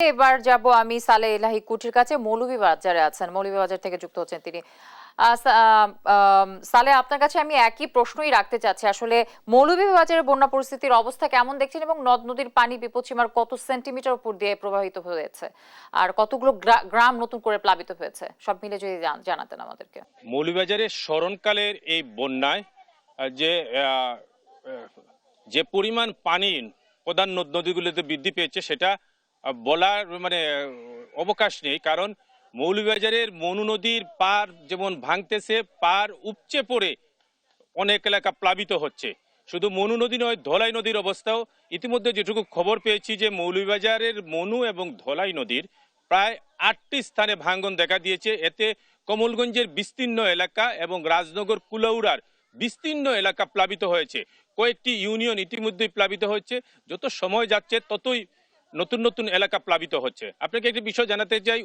এবার যাব আমি সালে এলাহি কুঠির কাছে মৌলভীবাজারে আছেন, মৌলভীবাজার থেকে যুক্ত হচ্ছেন তিনি। সালে, আপনার কাছে আমি একই প্রশ্নই রাখতে চাচ্ছি। আসলে মৌলভীবাজারের বন্যা পরিস্থিতির অবস্থা কেমন দেখছেন এবং নদ নদীর পানি বিপদসীমার কত সেন্টিমিটার উপর দিয়ে প্রবাহিত হয়েছে আর কতগুলো গ্রাম নতুন করে প্লাবিত হয়েছে, সব মিলে যদি জানাতেন আমাদেরকে। মৌলভীবাজারের স্মরণকালের এই বন্যায় যে আহ, যে পরিমাণ পানি প্রধান নদ নদীগুলোতে বৃদ্ধি পেয়েছে সেটা বলার অবকাশ নেই। কারণ মৌলভীবাজারের মনু নদীর পার যেমন ভাঙতেছে, পার উপচে পড়ে অনেক এলাকা প্লাবিত হচ্ছে। শুধু মনু নদী নয়, ধলাই নদীর অবস্থাও ইতিমধ্যে যেটুকু খবর পেয়েছি যে মৌলভীবাজারের মনু এবং ধলাই নদীর প্রায় 8টি স্থানে ভাঙ্গন দেখা দিয়েছে। এতে কমলগঞ্জের বিস্তীর্ণ এলাকা এবং রাজনগর কুলাউড়ার বিস্তীর্ণ এলাকা প্লাবিত হয়েছে। কয়েকটি ইউনিয়ন ইতিমধ্যেই প্লাবিত হচ্ছে। যত সময় যাচ্ছে ততই নতুন নতুন এলাকা প্লাবিত হচ্ছে। আপনাকে একটি বিষয় জানাতে চাই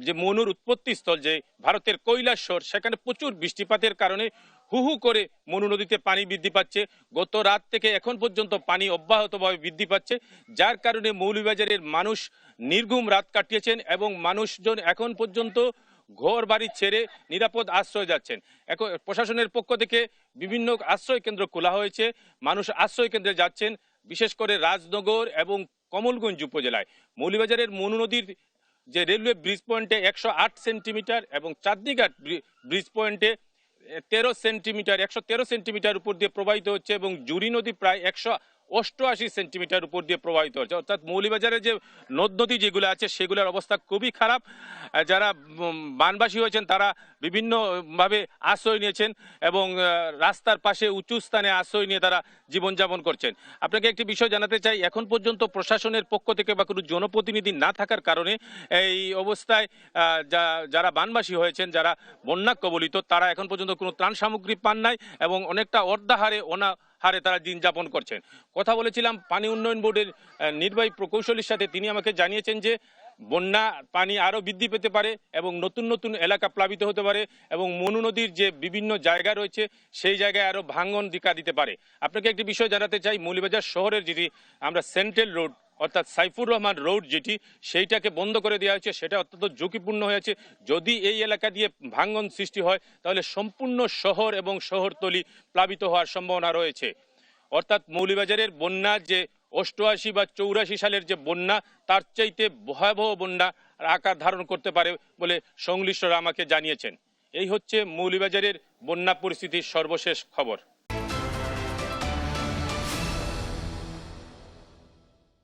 যে মনুর উৎপত্তি স্থল যে ভারতের কৈলাসহর, সেখানে প্রচুর বৃষ্টিপাতের কারণে হু হু করে মনু নদীতে পানি বৃদ্ধি পাচ্ছে। গত রাত থেকে এখন পর্যন্ত পানি অব্যাহতভাবে বৃদ্ধি পাচ্ছে, যার কারণে মৌলভীবাজারের মানুষ নির্ঘুম রাত কাটিয়েছেন এবং মানুষজন এখন পর্যন্ত ঘর বাড়ি ছেড়ে নিরাপদ আশ্রয় যাচ্ছেন। এখন প্রশাসনের পক্ষ থেকে বিভিন্ন আশ্রয় কেন্দ্র খোলা হয়েছে, মানুষ আশ্রয় কেন্দ্রে যাচ্ছেন। বিশেষ করে রাজনগর এবং কমলগঞ্জ উপজেলায় মৌলভীবাজারের মনু নদীর যে রেলওয়ে ব্রিজ পয়েন্টে 108 সেন্টিমিটার এবং চাঁদনীঘাট ব্রিজ পয়েন্টে 113 সেন্টিমিটার উপর দিয়ে প্রবাহিত হচ্ছে এবং জুরি নদী প্রায় 188 সেন্টিমিটার উপর দিয়ে প্রবাহিত হচ্ছে। অর্থাৎ মৌলভীবাজারে যে নদ নদী যেগুলো আছে সেগুলোর অবস্থা খুবই খারাপ। যারা বানবাসী হয়েছেন তারা বিভিন্নভাবে আশ্রয় নিয়েছেন এবং রাস্তার পাশে উঁচু স্থানে আশ্রয় নিয়ে তারা জীবনযাপন করছেন। আপনাকে একটি বিষয় জানাতে চাই, এখন পর্যন্ত প্রশাসনের পক্ষ থেকে বা কোনো জনপ্রতিনিধি না থাকার কারণে এই অবস্থায় যারা বানবাসী হয়েছেন, যারা বন্যা কবলিত, তারা এখন পর্যন্ত কোনো ত্রাণ সামগ্রী পান নাই এবং অনেকটা অর্ধাহারে হারে তারা দিন যাপন করছেন। কথা বলেছিলাম পানি উন্নয়ন বোর্ডের নির্বাহী প্রকৌশলীর সাথে, তিনি আমাকে জানিয়েছেন যে বন্যা পানি আরো বৃদ্ধি পেতে পারে এবং নতুন নতুন এলাকা প্লাবিত হতে পারে এবং মনু নদীর যে বিভিন্ন জায়গা রয়েছে সেই জায়গায় আরো ভাঙন দেখা দিতে পারে। আপনাকে একটি বিষয় জানাতে চাই, মৌলভীবাজার শহরের যেটি আমরা সেন্ট্রাল রোড অর্থাৎ সাইফুর রহমান রোড যেটি, সেইটাকে বন্ধ করে দেওয়া হয়েছে। সেটা অত্যন্ত ঝুঁকিপূর্ণ হয়েছে। যদি এই এলাকা দিয়ে ভাঙন সৃষ্টি হয় তাহলে সম্পূর্ণ শহর এবং শহরতলি প্লাবিত হওয়ার সম্ভাবনা রয়েছে। অর্থাৎ মৌলভীবাজারের বন্যা যে 88 বা 84 সালের যে বন্যা, তার চাইতে ভয়াবহ বন্যা আকার ধারণ করতে পারে বলে সংশ্লিষ্টরা আমাকে জানিয়েছেন। এই হচ্ছে মৌলভীবাজারের বন্যা পরিস্থিতির সর্বশেষ খবর।